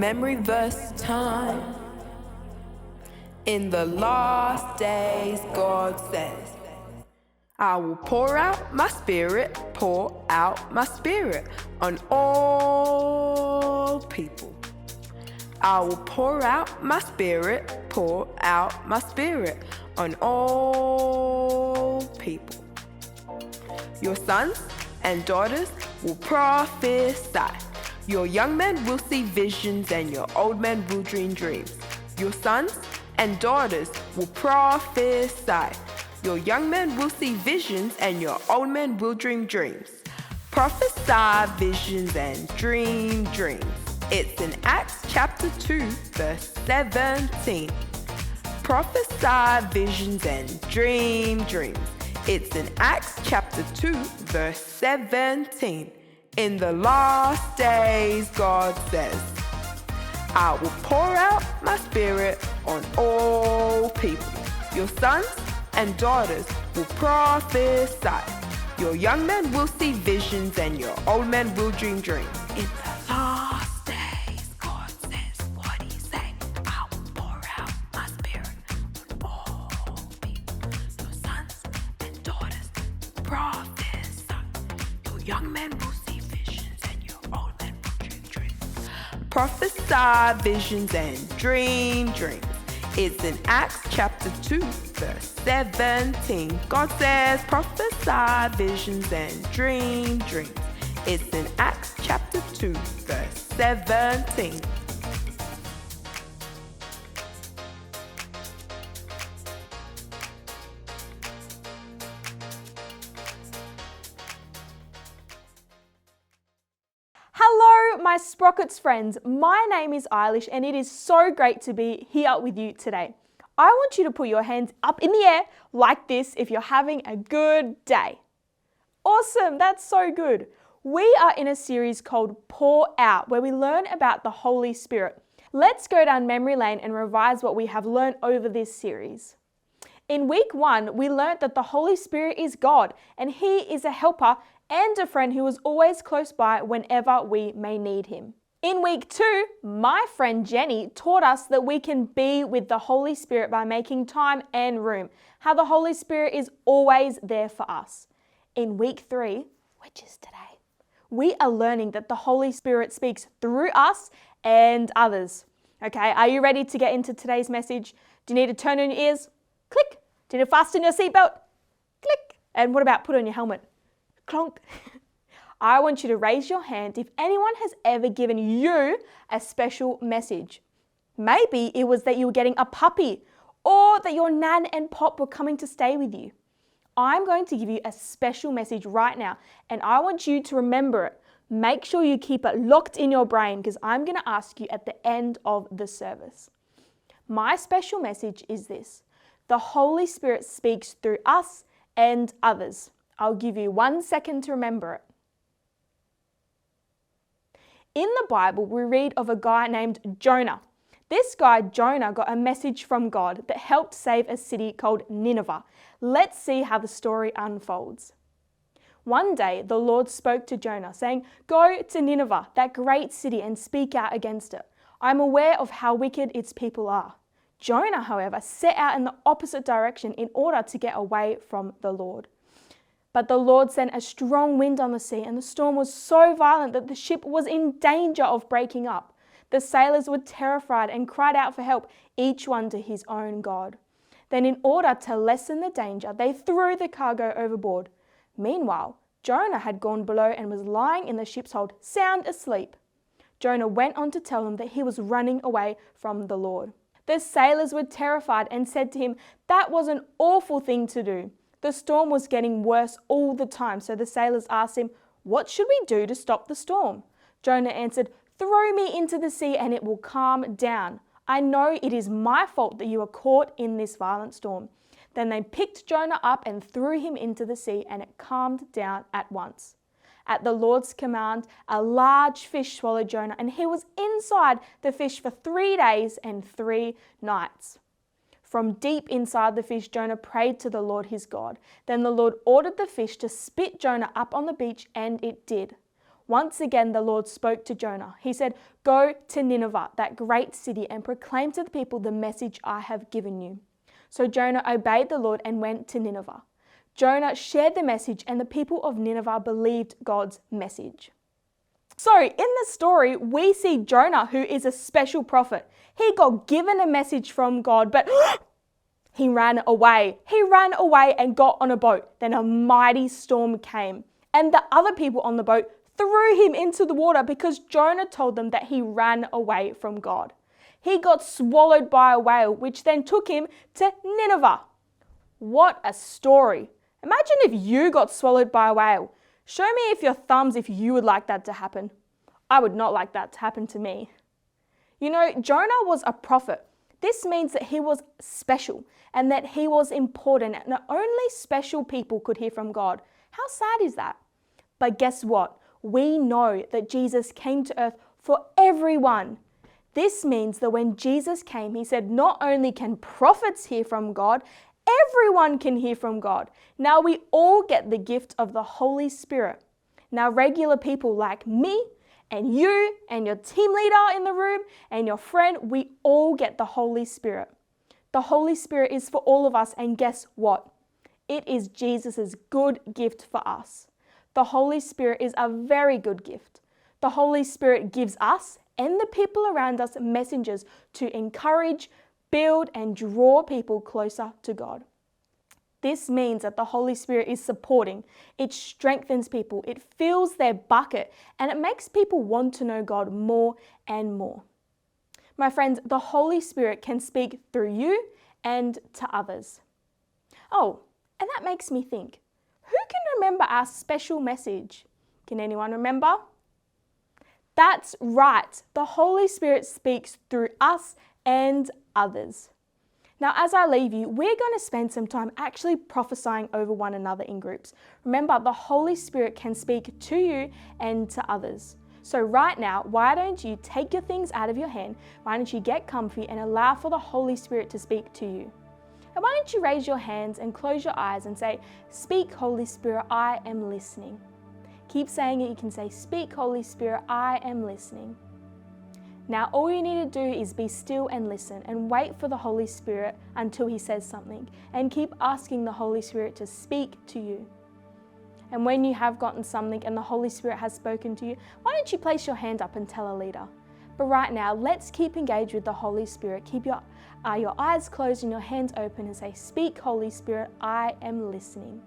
memory verse time. In the last days, God says, I will pour out my spirit on all people. I will pour out my spirit on all people. Your sons and daughters will prophesy. Your young men will see visions and your old men will dream dreams. Your sons and daughters will prophesy. Your young men will see visions and your old men will dream dreams. Prophesy visions and dream dreams. It's in Acts chapter 2, verse 17. Prophesy visions and dream dreams. It's in Acts chapter 2, verse 17. In the last days, God says, I will pour out my spirit on all people. Your sons and daughters will prophesy. Your young men will see visions and your old men will dream dreams. In the last days, God says what he said. I will pour out my spirit on all people. Your sons and daughters will prophesy. Your young men will see visions and your old men will dream dreams. Prophesy visions and dream dreams. It's in Acts chapter 2, verse 17. God says, prophesy visions and dream dreams. It's in Acts chapter 2, verse 17. Hello, my Sprockets friends. My name is Eilish and it is so great to be here with you today. I want you to put your hands up in the air like this if you're having a good day. Awesome, that's so good. We are in a series called Pour Out, where we learn about the Holy Spirit. Let's go down memory lane and revise what we have learned over this series. In week 1, we learned that the Holy Spirit is God and He is a helper and a friend who is always close by whenever we may need Him. In week 2, my friend Jenny taught us that we can be with the Holy Spirit by making time and room, how the Holy Spirit is always there for us. In week 3, which is today, we are learning that the Holy Spirit speaks through us and others. Okay, are you ready to get into today's message? Do you need to turn on your ears? Click. Do you need to fasten your seatbelt? Click. And what about put on your helmet? Clonk. I want you to raise your hand if anyone has ever given you a special message. Maybe it was that you were getting a puppy or that your nan and pop were coming to stay with you. I'm going to give you a special message right now and I want you to remember it. Make sure you keep it locked in your brain because I'm going to ask you at the end of the service. My special message is this: the Holy Spirit speaks through us and others. I'll give you 1 second to remember it. In the Bible, we read of a guy named Jonah. This guy, Jonah, got a message from God that helped save a city called Nineveh. Let's see how the story unfolds. One day, the Lord spoke to Jonah, saying, "Go to Nineveh, that great city, and speak out against it. I'm aware of how wicked its people are." Jonah, however, set out in the opposite direction in order to get away from the Lord. But the Lord sent a strong wind on the sea, and the storm was so violent that the ship was in danger of breaking up. The sailors were terrified and cried out for help, each one to his own God. Then, in order to lessen the danger, they threw the cargo overboard. Meanwhile, Jonah had gone below and was lying in the ship's hold, sound asleep. Jonah went on to tell them that he was running away from the Lord. The sailors were terrified and said to him, "That was an awful thing to do." The storm was getting worse all the time, so the sailors asked him, "What should we do to stop the storm?" Jonah answered, "Throw me into the sea and it will calm down. I know it is my fault that you are caught in this violent storm." Then they picked Jonah up and threw him into the sea, and it calmed down at once. At the Lord's command, a large fish swallowed Jonah, and he was inside the fish for 3 days and 3 nights. From deep inside the fish, Jonah prayed to the Lord his God. Then the Lord ordered the fish to spit Jonah up on the beach, and it did. Once again, the Lord spoke to Jonah. He said, "Go to Nineveh, that great city, and proclaim to the people the message I have given you." So Jonah obeyed the Lord and went to Nineveh. Jonah shared the message, and the people of Nineveh believed God's message. So in the story, we see Jonah, who is a special prophet. He got given a message from God, but he ran away. He ran away and got on a boat. Then a mighty storm came, and the other people on the boat threw him into the water because Jonah told them that he ran away from God. He got swallowed by a whale, which then took him to Nineveh. What a story. Imagine if you got swallowed by a whale. Show me if you would like that to happen. I would not like that to happen to me. You know, Jonah was a prophet. This means that he was special and that he was important, and only special people could hear from God. How sad is that? But guess what? We know that Jesus came to earth for everyone. This means that when Jesus came, he said, not only can prophets hear from God, everyone can hear from God. Now we all get the gift of the Holy Spirit. Now regular people like me and you and your team leader in the room and your friend, we all get the Holy Spirit. The Holy Spirit is for all of us, and guess what? It is Jesus' good gift for us. The Holy Spirit is a very good gift. The Holy Spirit gives us and the people around us messengers to encourage, build, and draw people closer to God. This means that the Holy Spirit is supporting, it strengthens people, it fills their bucket, and it makes people want to know God more and more. My friends, the Holy Spirit can speak through you and to others. Oh, and that makes me think, who can remember our special message? Can anyone remember? That's right, the Holy Spirit speaks through us and others. Now, as I leave you, we're going to spend some time actually prophesying over one another in groups. Remember, the Holy Spirit can speak to you and to others. So right now, why don't you take your things out of your hand, why don't you get comfy and allow for the Holy Spirit to speak to you? And why don't you raise your hands and close your eyes and say, "Speak, Holy Spirit, I am listening." Keep saying it. You can say, "Speak, Holy Spirit, I am listening." Now, all you need to do is be still and listen and wait for the Holy Spirit until he says something, and keep asking the Holy Spirit to speak to you. And when you have gotten something and the Holy Spirit has spoken to you, why don't you place your hand up and tell a leader? But right now, let's keep engaged with the Holy Spirit. Keep your eyes closed and your hands open and say, "Speak, Holy Spirit, I am listening."